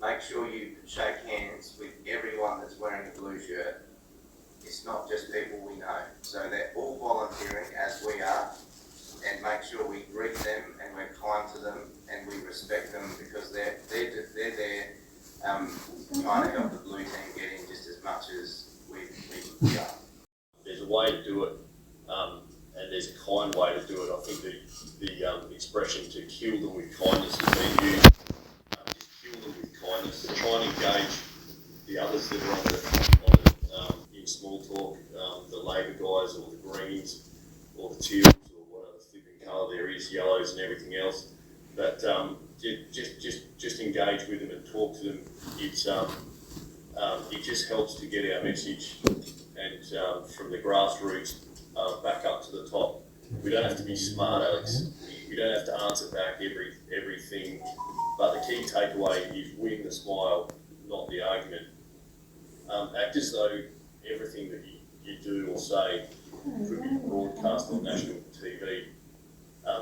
make sure you shake hands with everyone that's wearing a blue shirt. It's not just people we know. So they're all volunteering, as we are, and make sure we greet them and we're kind to them and we respect them, because they're there trying to help the blue team get in just as much as we are. There's a way to do it, and there's a kind way to do it. I think the expression "to kill them with kindness" has been used. Just kill them with kindness. Try and engage the others that are in small talk, the Labor guys or the Greens or the Teals or whatever flipping colour there is, yellows and everything else. But just engage with them and talk to them. It just helps to get our message, and from the grassroots back up to the top. We don't have to be smart, Alex. We don't have to answer back everything. But the key takeaway is win the smile, not the argument. Act as though everything that you do or say could be broadcast on national TV.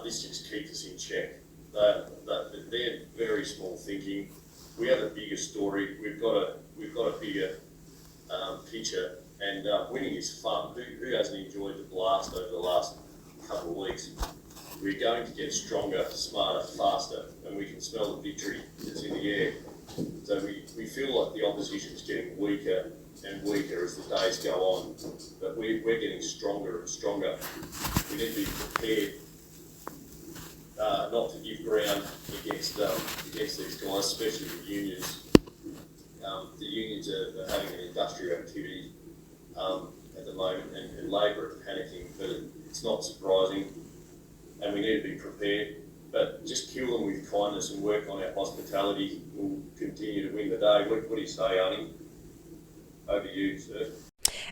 This just keeps us in check. They're very small thinking. We have a bigger story. We've got a bigger picture, and winning is fun. Who hasn't enjoyed the blast over the last couple of weeks? We're going to get stronger, smarter, faster, and we can smell the victory that's in the air. So we feel like the opposition's getting weaker and weaker as the days go on, but we're getting stronger and stronger. We need to be prepared not to give ground against these guys, especially the unions. The unions are having an industrial activity at the moment, and Labor are panicking, but it's not surprising, and we need to be prepared. But just kill them with kindness and work on our hospitality. We'll continue to win the day. What do you say, Arnie? Over to you, sir.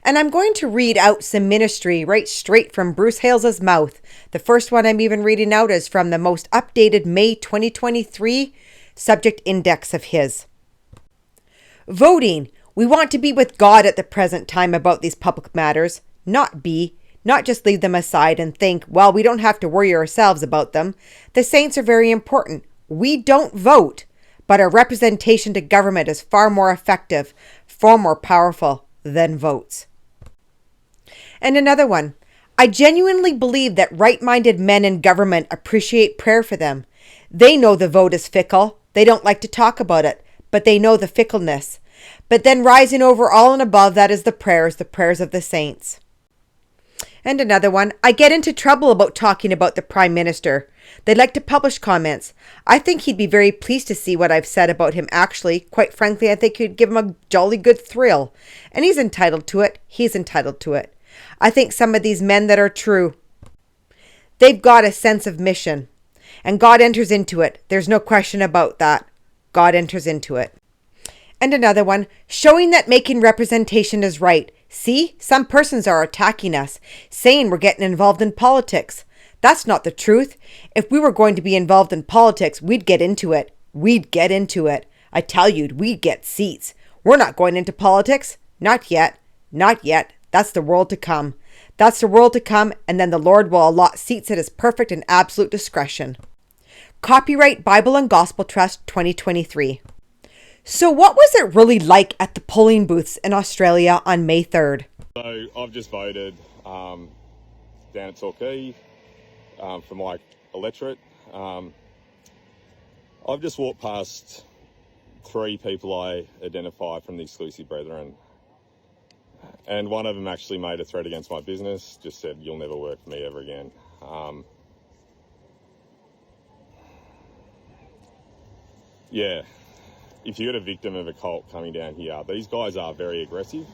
And I'm going to read out some ministry right straight from Bruce Hales's mouth. The first one I'm even reading out is from the most updated May 2023 subject index of his. Voting. We want to be with God at the present time about these public matters, not just leave them aside and think, well, we don't have to worry ourselves about them. The saints are very important. We don't vote, but our representation to government is far more effective, far more powerful than votes. And another one. I genuinely believe that right-minded men in government appreciate prayer for them. They know the vote is fickle. They don't like to talk about it, but they know the fickleness. But then rising over all and above that is the prayers of the saints. And another one. I get into trouble about talking about the Prime Minister. They like to publish comments. I think he'd be very pleased to see what I've said about him actually. Quite frankly, I think he'd give him a jolly good thrill. And he's entitled to it. He's entitled to it. I think some of these men that are true, they've got a sense of mission. And God enters into it. There's no question about that. God enters into it. And another one. Showing that making representation is right. See, some persons are attacking us, saying we're getting involved in politics. That's not the truth. If we were going to be involved in politics, we'd get into it. We'd get into it. I tell you, we'd get seats. We're not going into politics. Not yet. Not yet. That's the world to come. That's the world to come, and then the Lord will allot seats at his perfect and absolute discretion. Copyright Bible and Gospel Trust 2023. So what was it really like at the polling booths in Australia on May 3rd? So I've just voted down at Torquay for my electorate. I've just walked past 3 people I identify from the Exclusive Brethren. And one of them actually made a threat against my business, just said, "You'll never work for me ever again." Yeah, if you're a victim of a cult coming down here, these guys are very aggressive.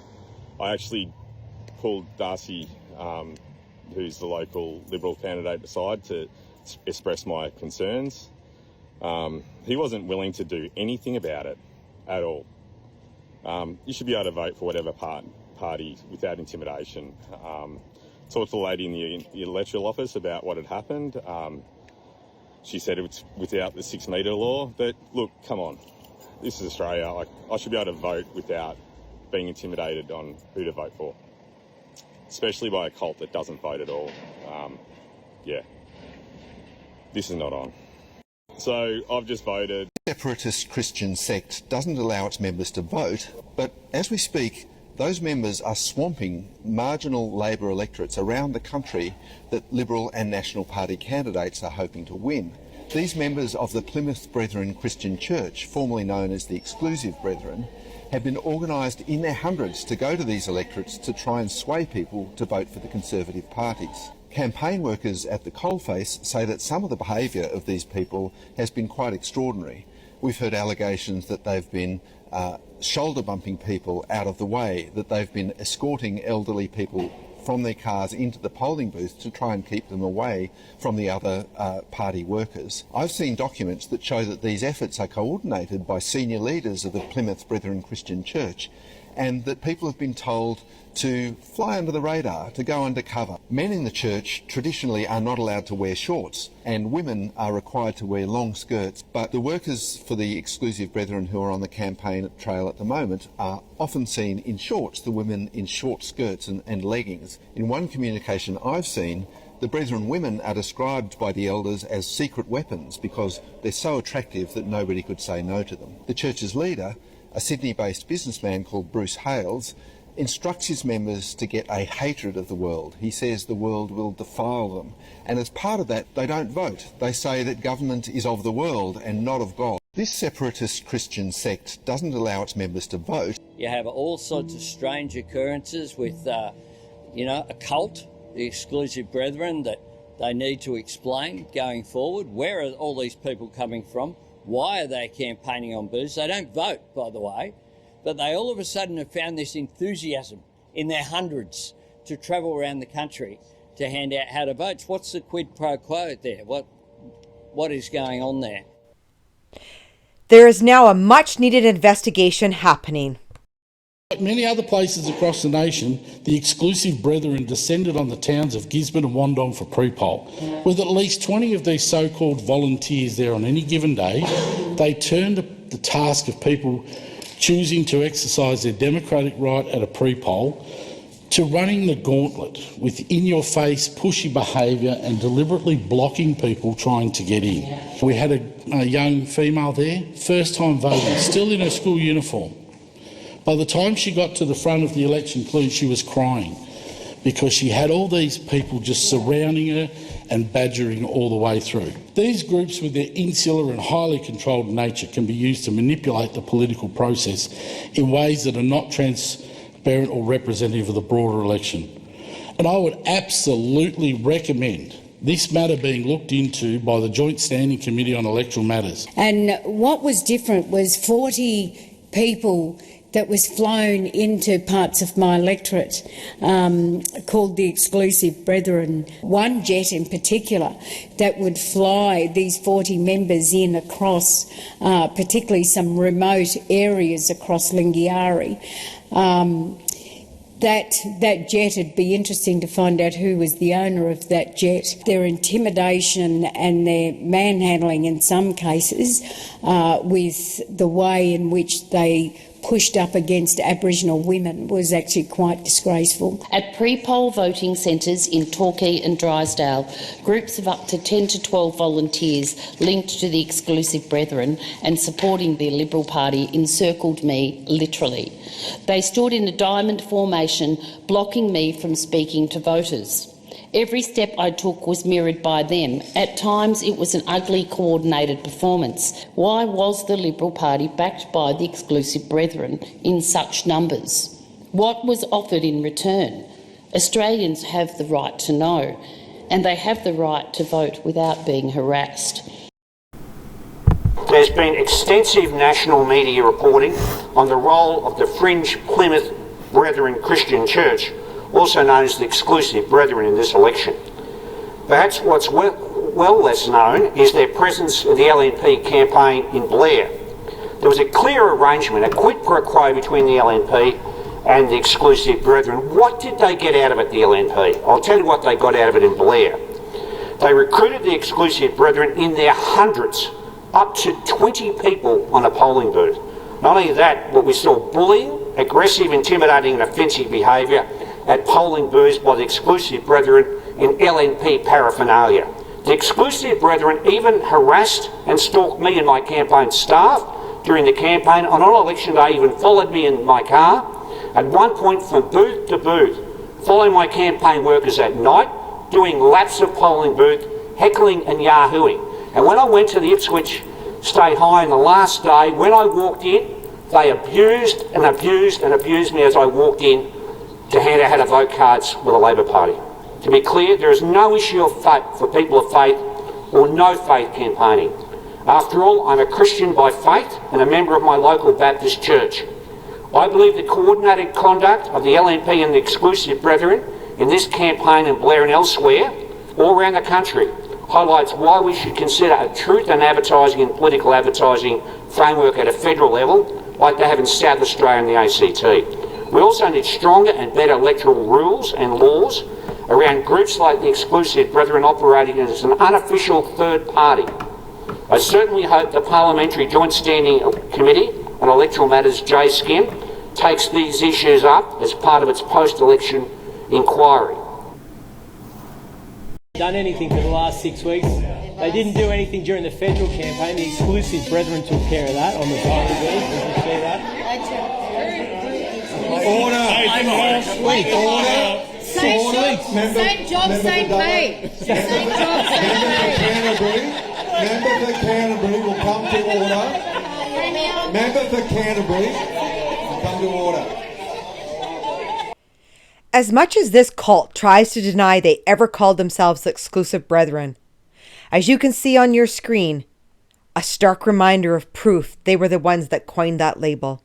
I actually pulled Darcy, who's the local Liberal candidate, aside to express my concerns. He wasn't willing to do anything about it at all. You should be able to vote for whatever party without intimidation. Talked to the lady in the electoral office about what had happened. She said it was without the 6 metre law, but look, come on. This is Australia. I should be able to vote without being intimidated on who to vote for, especially by a cult that doesn't vote at all. Yeah, this is not on. So I've just voted. separatist Christian sect doesn't allow its members to vote, but as we speak, those members are swamping marginal Labor electorates around the country that Liberal and National Party candidates are hoping to win. These members of the Plymouth Brethren Christian Church, formerly known as the Exclusive Brethren, have been organised in their hundreds to go to these electorates to try and sway people to vote for the Conservative parties. Campaign workers at the coalface say that some of the behaviour of these people has been quite extraordinary. We've heard allegations that they've been shoulder bumping people out of the way, that they've been escorting elderly people from their cars into the polling booth to try and keep them away from the other party workers. I've seen documents that show that these efforts are coordinated by senior leaders of the Plymouth Brethren Christian Church, and that people have been told to fly under the radar, to go undercover. Men in the church traditionally are not allowed to wear shorts, and women are required to wear long skirts, but the workers for the Exclusive Brethren who are on the campaign trail at the moment are often seen in shorts, the women in short skirts and leggings. In one communication I've seen, the Brethren women are described by the elders as secret weapons because they're so attractive that nobody could say no to them. The church's leader, a Sydney-based businessman called Bruce Hales, instructs his members to get a hatred of the world. He says the world will defile them. And as part of that, they don't vote. They say that government is of the world and not of God. This separatist Christian sect doesn't allow its members to vote. You have all sorts of strange occurrences with, a cult, the Exclusive Brethren, that they need to explain going forward. Where are all these people coming from? Why are they campaigning on booths? They don't vote, by the way. But they all of a sudden have found this enthusiasm in their hundreds to travel around the country to hand out how to vote. What's the quid pro quo there? What is going on there? There is now a much-needed investigation happening. Like many other places across the nation, the Exclusive Brethren descended on the towns of Gisborne and Wandong for pre-poll. With at least 20 of these so-called volunteers there on any given day, they turned the task of people choosing to exercise their democratic right at a pre-poll to running the gauntlet with in-your-face, pushy behaviour and deliberately blocking people trying to get in. We had a young female there, first-time voting, still in her school uniform. By the time she got to the front of the election clues, she was crying because she had all these people just surrounding her and badgering all the way through. These groups, with their insular and highly controlled nature, can be used to manipulate the political process in ways that are not transparent or representative of the broader election. And I would absolutely recommend this matter being looked into by the Joint Standing Committee on Electoral Matters. And what was different was 40 people that was flown into parts of my electorate called the Exclusive Brethren. One jet in particular that would fly these 40 members in across particularly some remote areas across Lingiari. That jet, it'd be interesting to find out who was the owner of that jet. Their intimidation and their manhandling in some cases with the way in which they pushed up against Aboriginal women was actually quite disgraceful. At pre-poll voting centres in Torquay and Drysdale, groups of up to 10 to 12 volunteers linked to the Exclusive Brethren and supporting the Liberal Party encircled me, literally. They stood in a diamond formation, blocking me from speaking to voters. Every step I took was mirrored by them. At times it was an ugly, coordinated performance. Why was the Liberal Party backed by the Exclusive Brethren in such numbers? What was offered in return? Australians have the right to know, and they have the right to vote without being harassed. There's been extensive national media reporting on the role of the fringe Plymouth Brethren Christian Church, also known as the Exclusive Brethren, in this election. Perhaps what's well less known is their presence in the LNP campaign in Blair. There was a clear arrangement, a quid pro quo between the LNP and the Exclusive Brethren. What did they get out of it, the LNP? I'll tell you what they got out of it in Blair. They recruited the Exclusive Brethren in their hundreds, up to 20 people on a polling booth. Not only that, but we saw bullying, aggressive, intimidating and offensive behaviour at polling booths by the Exclusive Brethren in LNP paraphernalia. The Exclusive Brethren even harassed and stalked me and my campaign staff during the campaign, and on election day even followed me in my car, at one point from booth to booth, following my campaign workers at night, doing laps of polling booth, heckling and yahooing. And when I went to the Ipswich State High on the last day, when I walked in, they abused and abused and abused me as I walked in to hand out how to vote cards with the Labor Party. To be clear, there is no issue of faith for people of faith or no faith campaigning. After all, I'm a Christian by faith and a member of my local Baptist church. I believe the coordinated conduct of the LNP and the Exclusive Brethren in this campaign in Blair and elsewhere, all around the country, highlights why we should consider a truth and advertising and political advertising framework at a federal level, like they have in South Australia and the ACT. We also need stronger and better electoral rules and laws around groups like the Exclusive Brethren operating as an unofficial third party. I certainly hope the Parliamentary Joint Standing Committee on Electoral Matters, JSCIM, takes these issues up as part of its post-election inquiry. Done anything for the last 6 weeks. They didn't do anything during the federal campaign. The Exclusive Brethren took care of that on the side of the beach. Did you see that? Order! Same job, same pay. Same job, same pay. Member for Canterbury will come to order. Member for Canterbury will come to order. As much as this cult tries to deny they ever called themselves the Exclusive Brethren, as you can see on your screen, a stark reminder of proof they were the ones that coined that label.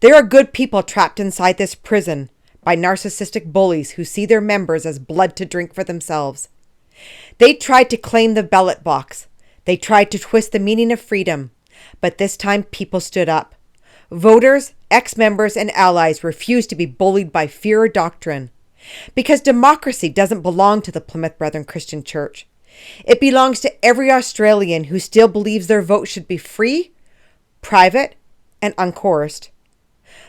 There are good people trapped inside this prison by narcissistic bullies who see their members as blood to drink for themselves. They tried to claim the ballot box. They tried to twist the meaning of freedom. But this time people stood up. Voters, ex-members, and allies refused to be bullied by fear or doctrine. Because democracy doesn't belong to the Plymouth Brethren Christian Church. It belongs to every Australian who still believes their vote should be free, private, and uncoerced.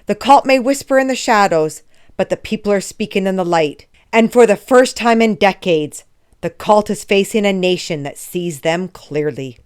The cult may whisper in the shadows, but the people are speaking in the light. And for the first time in decades, the cult is facing a nation that sees them clearly.